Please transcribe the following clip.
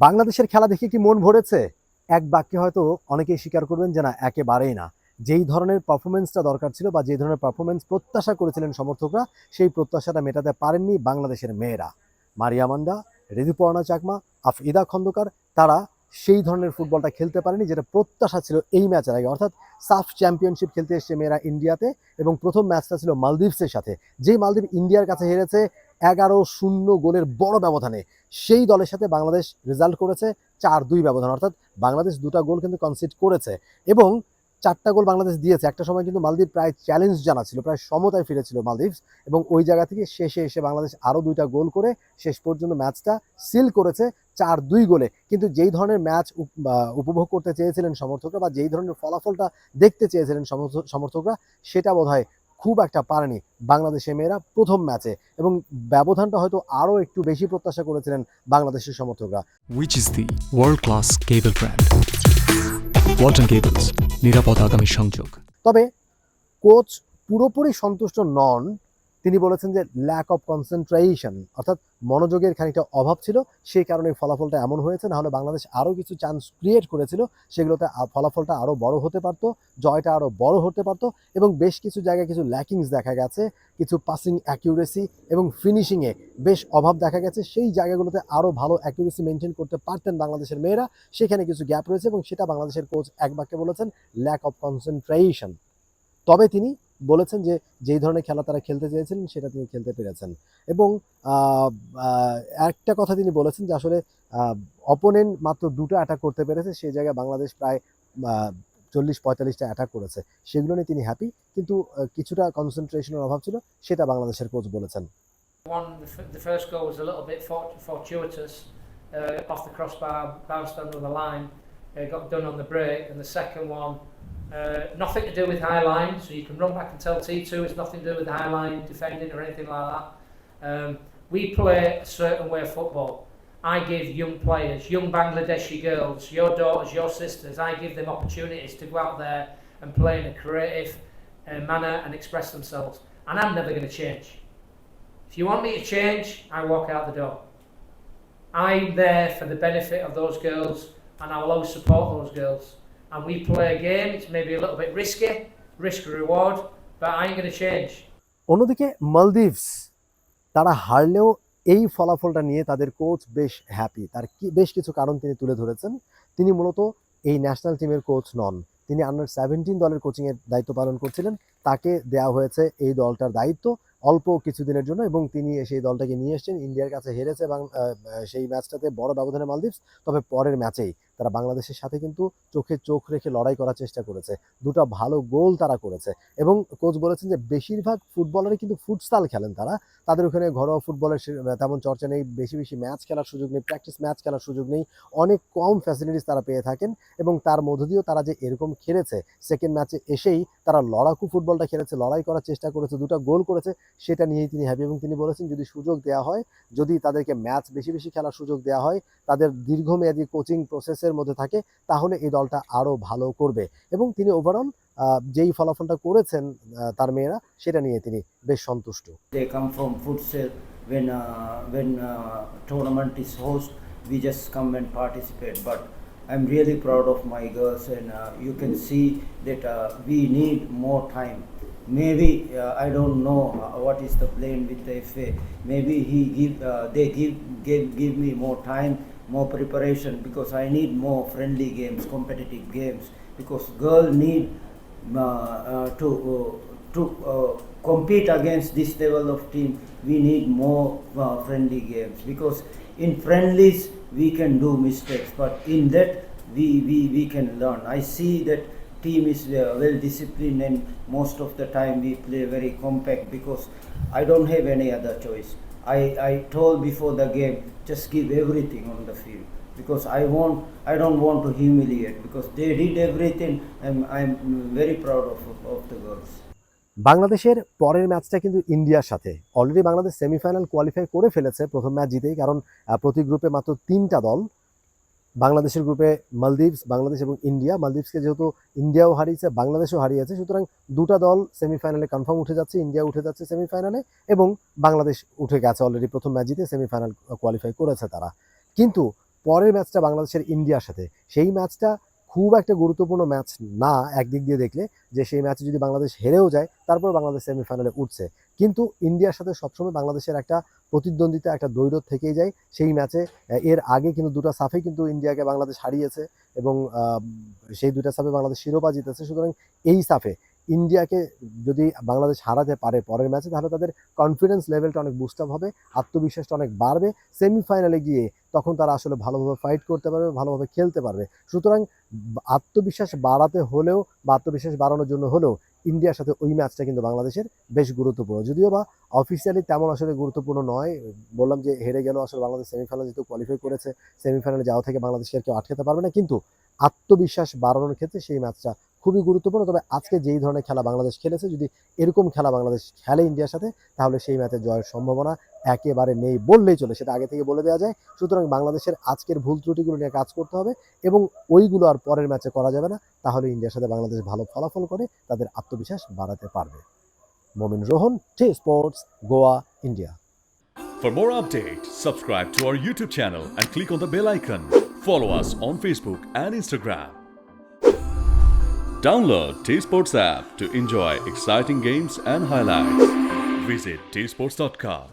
বাংলাদেশের খেলা দেখে কি মন ভরেছে? এক বাক্যে হয়তো অনেকেই স্বীকার করবেন যে না, একেবারেই না। যেই ধরনের পারফরম্যান্সটা দরকার ছিল বা যে ধরনের পারফরম্যান্স প্রত্যাশা করেছিলেন সমর্থকরা, সেই প্রত্যাশাটা মেটাতে পারেননি বাংলাদেশের মেয়েরা। মারিয়া মান্ডা, ঋতুপর্ণা চাকমা, আফিদা খন্দকার, তারা সেই ধরনের ফুটবলটা খেলতে পারেনি যেটা প্রত্যাশা ছিল এই ম্যাচের আগে। অর্থাৎ সাফ চ্যাম্পিয়নশিপ খেলতে এসছে মেয়েরা ইন্ডিয়াতে, এবং প্রথম ম্যাচটা ছিল মালদ্বীপসের সাথে। যেই মালদ্বীপ ইন্ডিয়ার কাছে হেরেছে 11-0 গোলের বড় ব্যবধানে, সেই দলের সাথে বাংলাদেশ রেজাল্ট করেছে 4-2 ব্যবধান। অর্থাৎ বাংলাদেশ 2টা গোল কিন্তু কনসিড করেছে, এবং 4টা গোল বাংলাদেশ দিয়েছে। একটা সময় কিন্তু মালদ্বীপ প্রায় চ্যালেঞ্জ জানাচ্ছিল, প্রায় সমতায় ফিরেছিল মালদ্বীপ, এবং ওই জায়গা থেকে শেষে এসে বাংলাদেশ আরও 2টা গোল করে শেষ পর্যন্ত ম্যাচটা সিল করেছে 4-2 গোলে। কিন্তু যেই ধরনের ম্যাচ উপভোগ করতে চেয়েছিলেন সমর্থকরা, বা যেই ধরনের ফলাফলটা দেখতে চেয়েছিলেন সমর্থকরা, সেটা বোধহয় খুব একটা পারেনি বাংলাদেশের মেয়েরা প্রথম ম্যাচে, এবং ব্যবধানটা হয়তো আরও একটু বেশি প্রত্যাশা করেছিলেন বাংলাদেশের সমর্থকরা। Which is the world-class cable brand? Walton Cables, নিরাপদ আগামী সংযোগ। তবে কোচ পুরোপুরি সন্তুষ্ট নন। তিনি বলেছেন যে ল্যাক অফ কনসেন্ট্রেশন, অর্থাৎ মনোযোগের খানিকটা অভাব ছিল, সেই কারণে ফলাফলটা এমন হয়েছে। না হলে বাংলাদেশ আরও কিছু চান্স ক্রিয়েট করেছিল, সেগুলোতে ফলাফলটা আরও বড় হতে পারতো, জয়টা আরও বড় হতে পারতো, এবং বেশ কিছু জায়গায় কিছু ল্যাকিংস দেখা গেছে, কিছু পাসিং অ্যাকিউরেসি এবং ফিনিশিংয়ে বেশ অভাব দেখা গেছে। সেই জায়গাগুলোতে আরও ভালো অ্যাকিউরেসি মেনটেন করতে পারতেন বাংলাদেশের মেয়েরা, সেখানে কিছু গ্যাপ রয়েছে, এবং সেটা বাংলাদেশের কোচ এক বাক্যে বলেছেন ল্যাক অফ কনসেন্ট্রেশন। তবে তিনি বলেছেন যে যেই ধরনের খেলা তারা খেলতে চেয়েছিলেন সেটা তিনি খেলতে পেরেছেন, এবং একটা কথা তিনি বলেছেন যে আসলে অপোনেন্ট মাত্র 2টা অ্যাটাক করতে পেরেছে, সেই জায়গায় বাংলাদেশ প্রায় 40-45টা অ্যাটাক করেছে। সেগুলো নিয়ে তিনি হ্যাপি, কিন্তু কিছুটা কনসেন্ট্রেশনের অভাব ছিল, সেটা বাংলাদেশের কোচ বলেছেন। The first goal was a little bit fortuitous, off the crossbar, bounced under the line, got done on the break, and the second one, nothing to do with high line, so you can run back and tell T2 it's nothing to do with high line defending or anything like that. We play a certain way of football. I give young players, young Bangladeshi girls, your daughters, your sisters, I give them opportunities to go out there and play in a creative manner and express themselves. And I'm never going to change. If you want me to change, I walk out the door. I'm there for the benefit of those girls, and I will always support those girls. And we play a game, it's maybe a little bit risky, risk reward, but I ain't going to change. অন্যদিকে Maldives, তারা হারলেও এই ফলাফলটা নিয়ে তাদের coach বেশ happy. তার বেশ কিছু কারণ তিনি তুলে ধরেছেন। তিনি মূলত এই ন্যাশনাল টিমের কোচ নন, তিনি আন্ডার-17 দলের কোচিংয়ের দায়িত্ব পালন করছিলেন। তাকে দেওয়া হয়েছে এই দলটার দায়িত্ব অল্প কিছুদিনের জন্য, এবং তিনি সেই দলটাকে নিয়ে এসেছেন। ইন্ডিয়ার কাছে হেরেছে এবং সেই ম্যাচটাতে বড় ব্যবধানে মালদ্বীপস, তবে পরের ম্যাচেই তারা বাংলাদেশের সাথে কিন্তু চোখে চোখ রেখে লড়াই করার চেষ্টা করেছে। 2টা ভালো গোল তারা করেছে, এবং কোচ বলেছেন যে বেশিরভাগ ফুটবলারই কিন্তু ফুটসাল খেলেন তারা। তাদের ওখানে ঘরোয়া ফুটবলের তেমন চর্চা নেই, বেশি বেশি ম্যাচ খেলার সুযোগ নেই, প্র্যাকটিস ম্যাচ খেলার সুযোগ নেই, অনেক কম ফ্যাসিলিটিস তারা পেয়ে থাকেন, এবং তার মধ্য দিয়েও তারা যে এরকম খেলেছে, সেকেন্ড ম্যাচে এসেই তারা লড়াকু ফুটবলটা খেলেছে, লড়াই করার চেষ্টা করেছে, 2টা গোল করেছে, সেটা নিয়েই তিনি হ্যাপি। এবং তিনি বলেছেন যদি সুযোগ দেওয়া হয়, যদি তাদেরকে ম্যাচ বেশি বেশি খেলার সুযোগ দেওয়া হয়, তাদের দীর্ঘমেয়াদী কোচিং প্রসেসের মধ্যে থাকে, তাহলে এই দলটা আরও ভালো করবে। এবং তিনি ওভারঅল যেই ফলাফলটা করেছেন তার মেয়েরা, সেটা নিয়ে তিনি বেশ সন্তুষ্ট। They come from futsal. When tournament is host, we just come and participate. But I'm really proud of my girls, and you can see that we need more time. Maybe I don't know what is the plan with the FA. Maybe they give me more time, more preparation, because I need more friendly games, competitive games, because girl need to compete against this level of team. We need more friendly games, because in friendlies we can do mistakes, but in that we can learn. I see that team is well disciplined, and most of the time we play very compact, because I don't have any other choice. I told before the game, just give everything on the field, because I don't want to humiliate, because they did everything, and I'm very proud of the girls. বাংলাদেশের পরের ম্যাচটা কিন্তু ইন্ডিয়ার সাথে। Already Bangladesh semifinal qualify করে ফেলেছে প্রথম match জিতেই, কারণ প্রতি গ্রুপে মাত্র 3টা দল। বাংলাদেশের গ্রুপে মালদ্বীপস, বাংলাদেশ এবং ইন্ডিয়া। মালদ্বীপসকে যেহেতু ইন্ডিয়াও হারিয়েছে, বাংলাদেশও হারিয়েছে, সুতরাং 2টা দল সেমিফাইনালে কনফার্ম উঠে যাচ্ছে। ইন্ডিয়া উঠে যাচ্ছে সেমিফাইনালে, এবং বাংলাদেশ উঠে গেছে অলরেডি, প্রথম ম্যাচ জিতে সেমিফাইনাল কোয়ালিফাই করেছে তারা। কিন্তু পরের ম্যাচটা বাংলাদেশের ইন্ডিয়ার সাথে, সেই ম্যাচটা খুব একটা গুরুত্বপূর্ণ ম্যাচ না একদিক দিয়ে দেখলে, যে সেই ম্যাচে যদি বাংলাদেশ হেরেও যায় তারপর বাংলাদেশ সেমিফাইনালে উঠছে, কিন্তু ইন্ডিয়ার সাথে সবসময় বাংলাদেশের একটা প্রতিদ্বন্দ্বিতা, একটা দ্বৈরথ থেকেই যায় সেই ম্যাচে। এর আগে কিন্তু দুটো সাফে কিন্তু ইন্ডিয়াকে বাংলাদেশ হারিয়েছে এবং সেই দুটো সাফে বাংলাদেশ শিরোপা জিতেছে। সুতরাং এই সাফে ইন্ডিয়াকে যদি বাংলাদেশ হারাতে পারে পরের ম্যাচে, তাহলে তাদের কনফিডেন্স লেভেলটা অনেক বুস্ট আপ হবে, আত্মবিশ্বাসটা অনেক বাড়বে। সেমিফাইনালে গিয়ে তখন তারা আসলে ভালোভাবে ফাইট করতে পারবে, ভালোভাবে খেলতে পারবে। সুতরাং আত্মবিশ্বাস বাড়াতে হলেও বা আত্মবিশ্বাস বাড়ানোর জন্য হলেও ইন্ডিয়ার সাথে ওই ম্যাচটা কিন্তু বাংলাদেশের বেশ গুরুত্বপূর্ণ, যদিও বা অফিসিয়ালি তেমন আসলে গুরুত্বপূর্ণ নয়। বললাম যে হেরে গেল, আসলে বাংলাদেশ সেমিফাইনালে যেহেতু কোয়ালিফাই করেছে, সেমিফাইনালে যাওয়া থেকে বাংলাদেশকে আর কেউ আটকাতে পারবে না, কিন্তু আত্মবিশ্বাস বাড়ানোর ক্ষেত্রে সেই ম্যাচটা খুবই গুরুত্বপূর্ণ। তবে আজকে যেই ধরনের খেলা বাংলাদেশ খেলেছে, যদি এরকম খেলা বাংলাদেশ খেলে ইন্ডিয়ার সাথে, তাহলে সেই ম্যাচে জয়ের সম্ভাবনা একেবারে নেই বললেই চলে, সেটা আগে থেকে বলে দেওয়া যায়। সুতরাং বাংলাদেশের আজকের ভুল ত্রুটিগুলো নিয়ে কাজ করতে হবে এবং ওইগুলো আর পরের ম্যাচে করা যাবে না, তাহলে ইন্ডিয়ার সাথে বাংলাদেশ ভালো ফলাফল করে তাদের আত্মবিশ্বাস বাড়াতে পারবে। মমিন রোহন, টে sports, Goa, India. For more updates, subscribe to our YouTube channel and click on the bell icon. Follow us on Facebook and Instagram. Download T-Sports app to enjoy exciting games and highlights. Visit tsports.com.